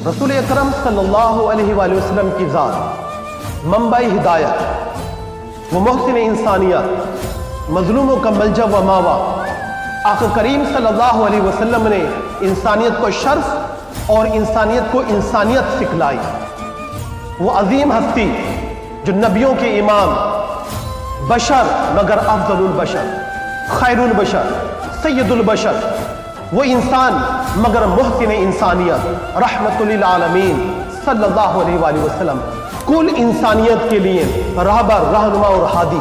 रसूल अकरम सल्लल्लाहु अलैहि वसल्लम की ज़ात मंबाई हिदायत व मोहसिन इंसानियत, मजलूमों का मलजा व मावा। आका करीम सल्लल्लाहु अलैहि वसल्लम ने इंसानियत को शर्फ और इंसानियत को इंसानियत सिखलाई। वो अजीम हस्ती जो नबियों के इमाम, बशर मगर अफजलुल बशर, खैरुल बशर, सैयदुल बशर, वो इंसान मगर मोहसिन इंसानियत, रहमतुल लिल आलमीन सल्लल्लाहु अलैहि वसल्लम, कुल इंसानियत के लिए रहबर, रहनुमा और हादी।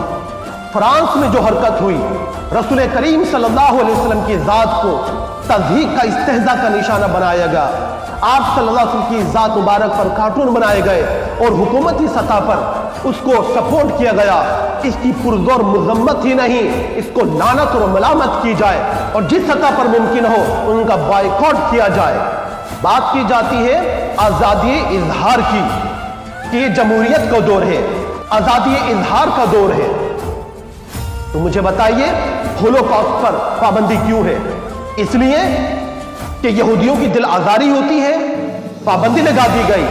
फ्रांस में जो हरकत हुई, रसूल करीम सल्लल्लाहु अलैहि वसल्लम की ज़ात को तज़हीक का, इस्तेहज़ा का निशाना बनाया गया। आप सल्लल्लाहु अलैहि वसल्लम की ज़ात मुबारक पर कार्टून बनाए गए और हुकूमती सतह पर उसको सपोर्ट किया गया। इसकी पुरज़ोर मज़म्मत ही नहीं, इसको लानत और मलामत की जाए और जिस सतह पर मुमकिन हो उनका बायकॉट किया जाए। बात की जाती है आज़ादी इजहार की, कि ये जमहूरियत का दौर है, आज़ादी इजहार का दौर है। तो मुझे बताइए होलोकॉस्ट पर पाबंदी क्यों है? इसलिए कि यहूदियों की दिल आज़ारी होती है, पाबंदी लगा दी गई।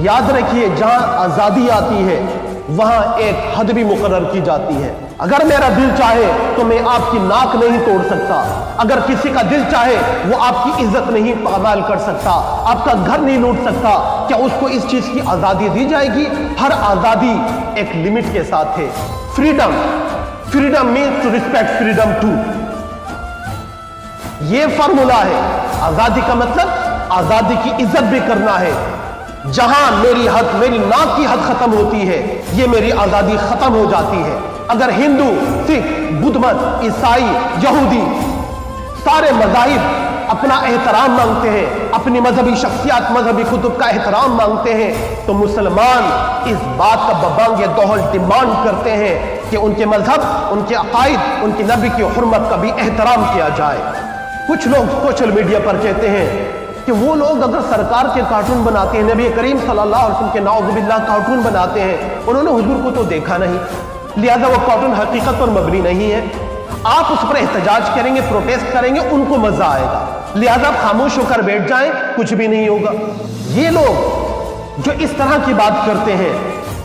याद रखिए, जहां आज़ादी आती है वहां एक हद भी मुकर्रर की जाती है। अगर मेरा दिल चाहे तो मैं आपकी नाक नहीं तोड़ सकता, अगर किसी का दिल चाहे वो आपकी इज्जत नहीं पामाल कर सकता, आपका घर नहीं लूट सकता। क्या उसको इस चीज की आज़ादी दी जाएगी? हर आज़ादी एक लिमिट के साथ है। Freedom, freedom means to respect freedom to, ये फॉर्मूला है। आज़ादी का मतलब आज़ादी की इज्जत भी करना है। जहां मेरी हद, मेरी नाक की हद खत्म होती है, ये मेरी आज़ादी खत्म हो जाती है। अगर हिंदू, सिख, बुद्ध मत, ईसाई, यहूदी सारे मज़ाहिब अपना एहतराम मांगते हैं, अपनी मजहबी शख्सियत, मजहबी कुतुब का एहतराम मांगते हैं, तो मुसलमान इस बात का बबांग दोहल डिमांड करते हैं कि उनके मजहब, उनके अकायद, उनकी नबी की हुर्मत का भी एहतराम किया जाए। कुछ लोग सोशल मीडिया पर कहते हैं कि वो लोग अगर सरकार के कार्टून बनाते हैं, नबी करीम सल्लल्लाहु अलैहि वसल्लम के नाउज़ुबिल्लाह कार्टून बनाते हैं, उन्होंने हुजूर को तो देखा नहीं, लिहाजा वो कार्टून हकीकत पर मबनी नहीं है। आप उस पर एहतजाज करेंगे, प्रोटेस्ट करेंगे, उनको मजा आएगा, लिहाजा आप खामोश होकर बैठ जाएं, कुछ भी नहीं होगा। ये लोग जो इस तरह की बात करते हैं,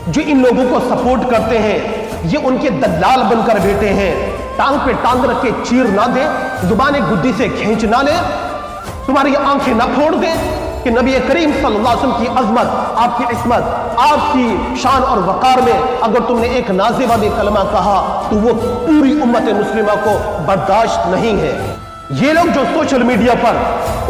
जो इन लोगों को सपोर्ट करते हैं, ये उनके दलाल बनकर बैठे हैं। टांग पे टांग रख के चीर ना दे, जुबान गुद्दी से खींच ना ले, तुम्हारी आंखें ना फोड़ दे कि नबी करीम सल्लल्लाहु अलैहि वसल्लम की अजमत, आपकी इस्मत, आपकी शान और वकार में अगर तुमने एक नाज़िबा भी कलमा कहा तो वो पूरी उम्मत मुस्लिमा को बर्दाश्त नहीं है। ये लोग जो सोशल मीडिया पर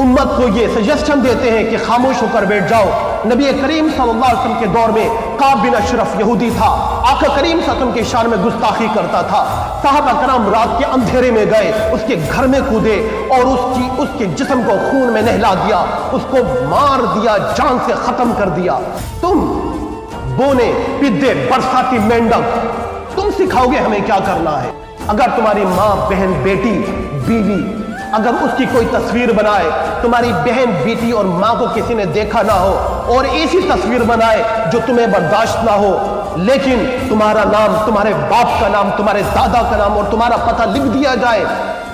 उम्मत को ये सजेशन देते हैं कि खामोश होकर बैठ जाओ, नबी करीम सल्लल्लाहु अलैहि वसल्लम के दौर में काब बिन अशरफ यहूदी था, आका करीम सल्लल्लाहु अलैहि वसल्लम की शान में गुस्ताखी करता था। साहबा कराम रात के अंधेरे में गए, उसके घर में कूदे और उसके जिस्म को खून में नहला दिया, उसको मार दिया, जान से खत्म कर दिया। तुम बोने पिद्दे बरसाती मेंढक, तुम सिखाओगे हमें क्या करना है? अगर तुम्हारी माँ, बहन, बेटी, बीवी अगर उसकी कोई तस्वीर बनाए, तुम्हारी बहन, बेटी और माँ को किसी ने देखा ना हो और ऐसी तस्वीर बनाए जो तुम्हें बर्दाश्त ना हो, लेकिन तुम्हारा नाम, तुम्हारे बाप का नाम, तुम्हारे दादा का नाम और तुम्हारा पता लिख दिया जाए,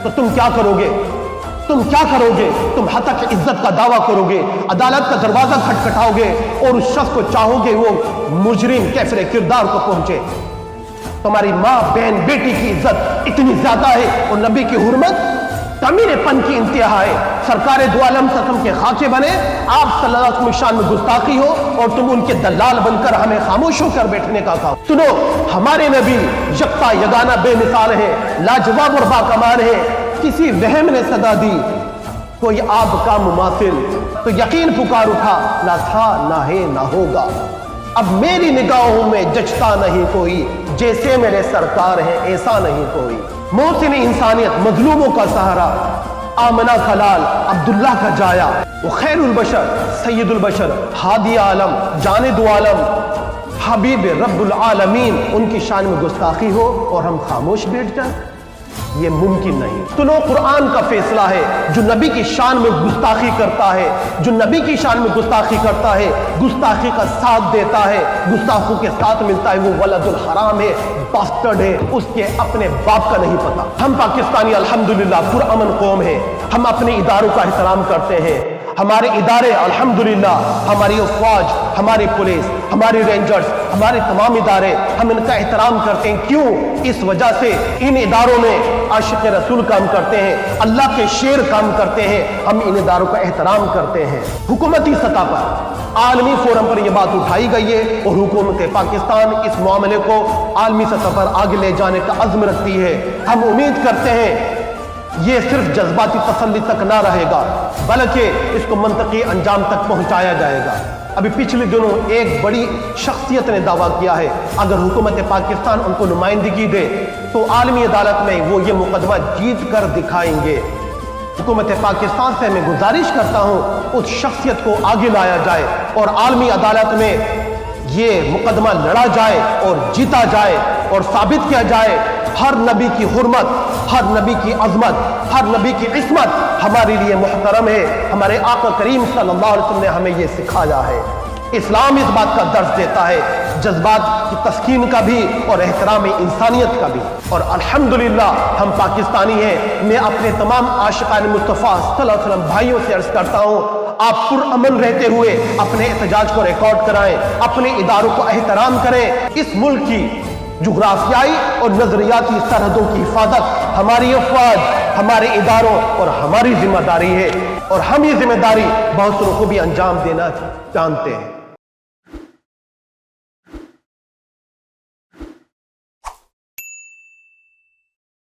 तो तुम क्या करोगे? तुम क्या करोगे? तुम हतक इज्जत का दावा करोगे, अदालत का दरवाजा खटखटाओगे और उस शख्स को चाहोगे वो मुजरिम कैफिर किरदार को पहुंचे। तुम्हारी माँ, बहन, बेटी की इज्जत इतनी ज्यादा है और नबी की हुर्मत कमीनेपन की इंतहा है। सरकार दो आलम सल्लम के खाके बने, आप सल्लल्लाहु अलैहि वसल्लम शान में गुस्ताखी हो और तुम उनके दलाल बनकर हमें खामोश होकर बैठने का कहा। सुनो, हमारे नबी यकता यगाना बेमिसाल है, लाजवाब और बाकमाल है। किसी वहम ने सदा दी कोई आपका मुमासिल, तो यकीन पुकार उठा, ना था ना है ना होगा। अब मेरी निगाहों में जचता नहीं कोई, जैसे मेरे सरकार है ऐसा नहीं कोई। मोहसिन इंसानियत, मजलूमों का सहारा, आमना खलाल, अब्दुल्लाह का जाया, वो खैरुल बशर, सैयदुल बशर, हादी आलम, जाने दो आलम, हबीब रब्बुल आलमीन, उनकी शान में गुस्ताखी हो और हम खामोश बैठ जाएं, ये मुमकिन नहीं। सुनो, कुरान का फैसला है, जो नबी की शान में गुस्ताखी करता है, जो नबी की शान में गुस्ताखी करता है, गुस्ताखी का साथ देता है, गुस्ताखों के साथ मिलता है, वो वलदुल हराम है, बास्टर्ड है, उसके अपने बाप का नहीं पता। हम पाकिस्तानी अल्हम्दुलिल्लाह पुरअमन कौम है, हम अपने इदारों का एहतराम करते हैं, ہمارے ادارے الحمدللہ، ہماری افواج، ہماری پولیس، ہماری رینجرز، ہمارے تمام ادارے ہم ان کا احترام کرتے ہیں۔ کیوں؟ اس وجہ سے ان اداروں میں عاشق رسول کام کرتے ہیں، اللہ کے شیر کام کرتے ہیں، ہم ان اداروں کا احترام کرتے ہیں۔ حکومتی سطح پر عالمی فورم پر یہ بات اٹھائی گئی ہے اور حکومت پاکستان اس معاملے کو عالمی سطح پر آگے لے جانے کا عزم رکھتی ہے۔ ہم امید کرتے ہیں یہ صرف جذباتی تسلی تک نہ رہے گا بلکہ اس کو منطقی انجام تک پہنچایا جائے گا۔ ابھی پچھلے دنوں ایک بڑی شخصیت نے دعویٰ کیا ہے اگر حکومت پاکستان ان کو نمائندگی دے تو عالمی عدالت میں وہ یہ مقدمہ جیت کر دکھائیں گے۔ حکومت پاکستان سے میں گزارش کرتا ہوں اس شخصیت کو آگے لایا جائے اور عالمی عدالت میں یہ مقدمہ لڑا جائے اور جیتا جائے اور ثابت کیا جائے ہر نبی کی حرمت، ہر نبی کی عظمت، ہر نبی کی عصمت ہمارے لیے محترم ہے۔ ہمارے آقا کریم صلی اللہ علیہ وسلم نے ہمیں یہ سکھایا ہے۔ اسلام اس بات کا درس دیتا ہے، جذبات کی تسکین کا بھی اور احترام انسانیت کا بھی۔ اور الحمدللہ ہم پاکستانی ہیں۔ میں اپنے تمام عاشقان مصطفیٰ صلی اللہ علیہ وسلم بھائیوں سے عرض کرتا ہوں آپ پرامن رہتے ہوئے اپنے احتجاج کو ریکارڈ کرائیں، اپنے اداروں کو احترام کریں۔ اس ملک کی جغرافیائی اور نظریاتی سرحدوں کی حفاظت ہماری افواج، ہمارے اداروں اور ہماری ذمہ داری ہے اور ہم یہ ذمہ داری بہت سے لوگوں کو بھی انجام دینا جانتے ہیں۔